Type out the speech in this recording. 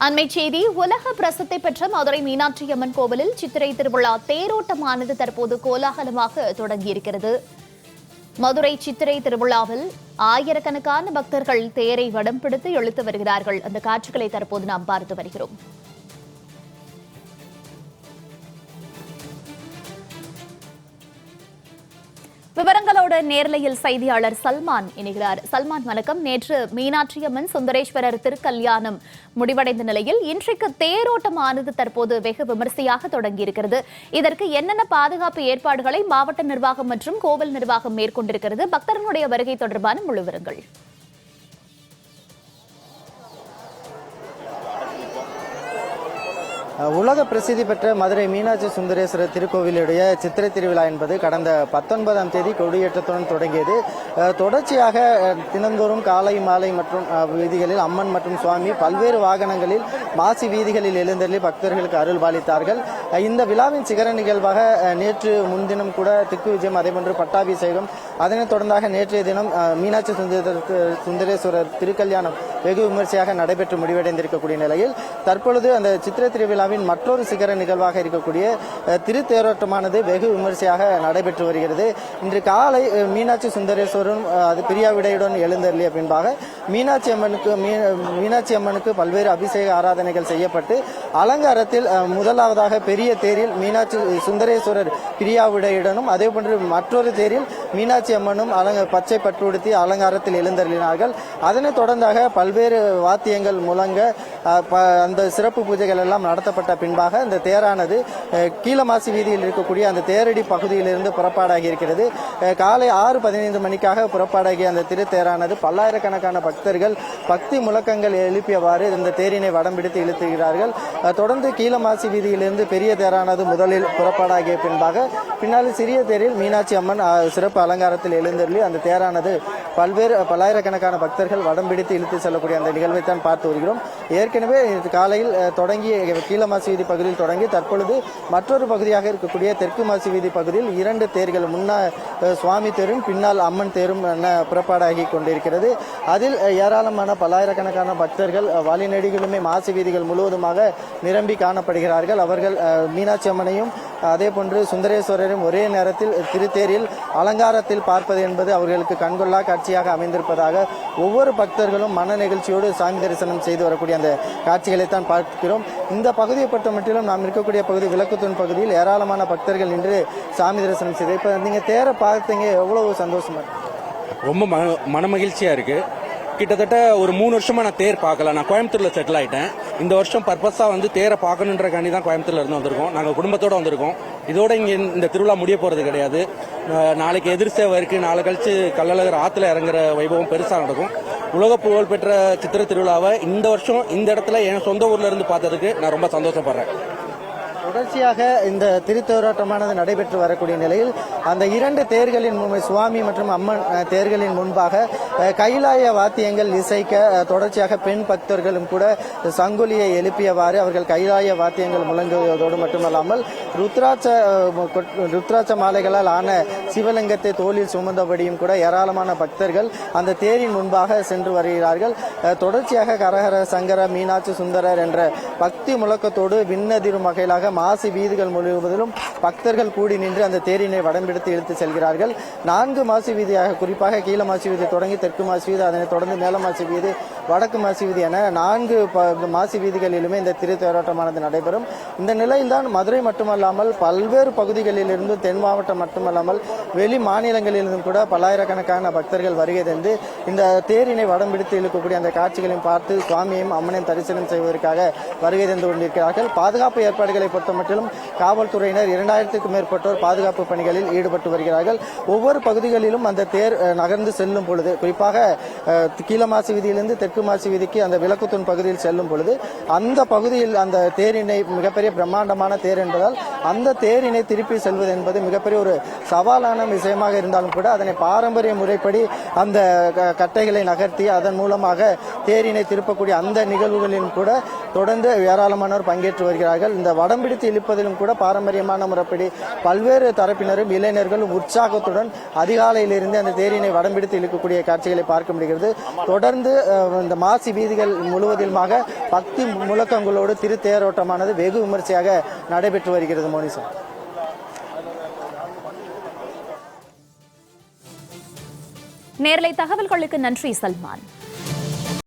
அண்மை செய்தி. உலக பிரசித்தி பெற்ற மதுரை மீனாட்சி அம்மன் கோவிலில் சித்திரை திருவிழா தேரோட்டமானது தற்போது கோலாகலமாக தொடங்கியிருக்கிறது. மதுரை சித்திரை திருவிழாவில் ஆயிரக்கணக்கான பக்தர்கள் தேரை வடம் பிடித்து இழுத்து வருகிறார்கள். அந்த காட்சிகளை தற்போது நாம் பார்த்து வருகிறோம். விவரங்களோடு நேர்லையில் செய்தியாளர் சல்மான் இணைகிறார். சல்மான், வணக்கம். நேற்று மீனாட்சி அம்மன் சுந்தரேஸ்வரர் திருக்கல்யாணம் முடிவடைந்த நிலையில் இன்றைக்கு தேரோட்டமானது தற்போது வெகு விமரிசையாக தொடங்கியிருக்கிறது. இதற்கு என்னென்ன பாதுகாப்பு ஏற்பாடுகளை மாவட்ட நிர்வாகம் மற்றும் கோவில் நிர்வாகம் மேற்கொண்டிருக்கிறது? பக்தர்களுடைய வருகை தொடர்பான முழு விவரங்கள். உலக பிரசித்தி பெற்ற மதுரை மீனாட்சி சுந்தரேஸ்வரர் திருக்கோவிலுடைய சித்திரை திருவிழா என்பது கடந்த 19ஆம் தேதி கொடியேற்றத்துடன் தொடங்கியது. தொடர்ச்சியாக தினந்தோறும் காலை மாலை மற்றும் வீதிகளில் அம்மன் மற்றும் சுவாமி பல்வேறு வாகனங்களில் மாசி வீதிகளில் எழுந்தருளி பக்தர்களுக்கு அருள் பாலித்தார்கள். இந்த விழாவின் சிகர நிகழ்வாக நேற்று முன்தினம் கூட திக்கு விஜயம், அதேபோன்று பட்டாபிஷேகம், அதனைத் தொடர்ந்தாக நேற்றைய தினம் மீனாட்சி சுந்தரேஸ்வரர் திருக்கல்யாணம் வெகு விமர்சையாக நடைபெற்று முடிவடைந்திருக்கக்கூடிய நிலையில் தற்பொழுது அந்த சித்திரை திருவிழாவின் மற்றொரு சிகர நிகழ்வாக இருக்கக்கூடிய திருத்தேரோட்டமானது வெகு விமர்சையாக நடைபெற்று வருகிறது. இன்று காலை மீனாட்சி சுந்தரேஸ்வரரும் அது பிரியாவிடையுடன் எழுந்தருளிய பின்பாக மீனாட்சி அம்மனுக்கு பல்வேறு அபிஷேக ஆராதனைகள் செய்யப்பட்டு அலங்காரத்தில் முதலாவதாக பெரிய தேரில் மீனாட்சி சுந்தரேஸ்வரர் பிரியாவிடையுடனும், அதே போன்று மற்றொரு தேரில் மீனாட்சி அம்மனும் பச்சை பட்டுடுத்தி அலங்காரத்தில் எழுந்தருளினார்கள். அதனைத் தொடர்ந்தாக பல்வேறு வாத்தியங்கள் முழங்க அந்த சிறப்பு பூஜைகள் எல்லாம் நடத்தப்பட்ட பின்பாக இந்த தேரானது கீழமாசி வீதியில் இருக்கக்கூடிய அந்த தேரடி பகுதியிலிருந்து புறப்பாடாகி இருக்கிறது. காலை 6:15 மணிக்காக புறப்பாடாகிய அந்த திருத்தேரானது பல்லாயிரக்கணக்கான பக்தர்கள் பக்தி முழக்கங்கள் எழுப்பியவாறு இந்த தேரினை வடம் பிடித்து இழுத்துகிறார்கள். தொடர்ந்து கீழமாசி வீதியிலிருந்து பெரிய தேரானது முதலில் புறப்பாடாகிய பின்னால் சிறிய தேரில் மீனாட்சி அம்மன் சிறப்பு அலங்காரத்தில் எழுந்தருளி அந்த தேரானது பல்லாயிரக்கணக்கான பக்தர்கள் வடம் பிடித்து இழுத்து செல்லக்கூடிய அந்த நிகழ்வை தான் பார்த்து வருகிறோம். ஏற்கனவே காலையில் தொடங்கி கீழமாசி வீதி பகுதியில் தொடங்கி தற்பொழுது மற்றொரு பகுதியாக இருக்கக்கூடிய தெற்கு மாசி வீதி பகுதியில் 2 தேர்கள், முன்னால் சுவாமி தேரும் பின்னால் அம்மன் தேரும் புறப்பாடாகி கொண்டிருக்கிறது. அதில் ஏராளமான பல்லாயிரக்கணக்கான பக்தர்கள் வழிநெடுகிலுமே மாசி வீதிகள் முழுவதுமாக நிரம்பி காணப்படுகிறார்கள். அவர்கள் மீனாட்சி அம்மனையும் அதே போன்று சுந்தரேஸ்வரரையும் ஒரே நேரத்தில் திருத்தேரில் அலங்காரத்தில் பார்ப்பது என்பது அவர்களுக்கு கண்கொள்ளா காட்சியாக அமைந்திருப்பதாக ஒவ்வொரு பக்தர்களும் மன நிகழ்ச்சியோடு சாமி தரிசனம் செய்து வரக்கூடிய அந்த காட்சிகளைத்தான் பார்க்கிறோம். இந்த பகுதியை பொறுத்த மட்டிலும் நாம் இருக்கக்கூடிய பகுதி விளக்குத்தூண் பகுதியில் ஏராளமான பக்தர்கள் நின்று சாமி தரிசனம் செய்து இப்போ நீங்க தேரை பார்த்தீங்க, எவ்வளவு சந்தோஷமா இருக்கு? ரொம்ப மன மகிழ்ச்சியா இருக்கு. கிட்டத்தட்ட ஒரு 3 வருஷமா நான் தேர் பார்க்கல. நான் கோயம்புத்தூர்ல செட்டில் ஆயிட்டேன். இந்த வருஷம் பர்பஸா தேரை பார்க்கணுன்றக்காண்டி தான் கோயம்புத்தூர்ல இருந்து வந்திருக்கோம். நாங்கள் குடும்பத்தோட வந்திருக்கோம். இதோட இங்க இந்த திருவிழா முடிய போறது கிடையாது. நாளைக்கு எதிர்சேவை இருக்கு. நாளை கழிச்சு கள்ளழகர் ஆத்துல இறங்குற வைபவம் பெருசா நடக்கும். உலக புகழ் பெற்ற சித்திரை திருவிழாவை இந்த வருஷம் இந்த இடத்துல என் சொந்த ஊர்ல இருந்து பார்த்ததுக்கு நான் ரொம்ப சந்தோஷப்படுறேன். தொடர்ச்சியாக இந்த திருத்தேரோட்டமானது நடைபெற்று வரக்கூடிய நிலையில் அந்த 2 தேர்களின் சுவாமி மற்றும் அம்மன் தேர்களின் முன்பாக கைலாய வாத்தியங்கள் இசைக்க தொடர்ச்சியாக பெண் பக்தர்களும் கூட சங்குலியை எழுப்பியவாறு அவர்கள் கைலாய வாத்தியங்கள் முழங்குவதோடு மட்டுமல்லாமல் ருத்ராட்ச மாலைகளால் ஆன சிவலிங்கத்தை தோளில் சுமந்தபடியும் கூட ஏராளமான பக்தர்கள் அந்த தேரின் முன்பாக சென்று வருகிறார்கள். தொடர்ச்சியாக கரஹர சங்கர மீனாட்சி சுந்தரர் என்ற பக்தி முழக்கத்தோடு விண்ணதிரும் வகையிலாக மாசி வீதிகள் முழுவதிலும் பக்தர்கள் கூடி நின்று அந்த தேரினை வடம்பிடித்து இழுத்து செல்கிறார்கள். 4 மாசி வீதியாக, குறிப்பாக கீழ மாசி வீதி தொடங்கி தெற்கு மாசி வீதி, அதனைத் தொடர்ந்து மேல மாசி வீதி, வடக்கு மாசி வீதி என 4 மாசி வீதிகளிலுமே இந்த திருத்தேரோட்டமானது நடைபெறும். இந்த நிலையில்தான் மதுரை மட்டுமல்லாமல் பல்வேறு பகுதிகளிலிருந்து தென் மாவட்டம் மட்டுமல்லாமல் வெளி மாநிலங்களிலிருந்தும் கூட பல்லாயிரக்கணக்கான பக்தர்கள் வருகை தந்து இந்த தேரினை வடம் பிடித்து இழுக்கக்கூடிய அந்த காட்சிகளையும் பார்த்து சுவாமியையும் அம்மனையும் தரிசனம் செய்வதற்காக வருகை தந்து கொண்டிருக்கிறார்கள். பாதுகாப்பு ஏற்பாடுகளை பொறுத்த மட்டிலும் காவல்துறையினர் 2000க்கும் மேற்பட்டோர் பாதுகாப்பு பணிகளில் ஈடுபட்டு வருகிறார்கள். ஒவ்வொரு பகுதிகளிலும் அந்த தேர் நகர்ந்து செல்லும் பொழுது, குறிப்பாக கீழமாசி வீதியிலிருந்து தெற்கு மாசி வீதிக்கு அந்த விளக்குத்தூண் பகுதியில் செல்லும் பொழுது அந்த பகுதியில் அந்த தேரினை, மிகப்பெரிய பிரம்மாண்டமான தேர் என்பதால் அந்த தேரினை திருப்பி செல்வது என்பது மிகப்பெரிய ஒரு சவாலான விஷயமாக இருந்தாலும் கூட அதனை பாரம்பரிய முறைப்படி அந்த கட்டைகளை நகர்த்தி அதன் மூலமாக தேரினை திருப்பக்கூடிய அந்த நிகழ்வுகளிலும் கூட தொடர்ந்து ஏராளமானோர் பங்கேற்று வருகிறார்கள். இந்த வடம்பிடித்து இழுப்பதிலும் கூட பாரம்பரியமான முறைப்படி பல்வேறு தரப்பினரும் இளைஞர்களும் உற்சாகத்துடன் அதிகாலையிலிருந்து அந்த தேரினை வடம்பிடித்து இழுக்கக்கூடிய காட்சிகளை பார்க்க முடிகிறது. தொடர்ந்து இந்த மாசி வீதிகள் முழுவதிலுமாக பக்தி முழக்கங்களோடு திருத்தேரோட்டமானது வெகு விமர்சையாக நடைபெற்று வருகிறது. மோனிசா, நேரலை தகவல்களுக்கு நன்றி சல்மான்.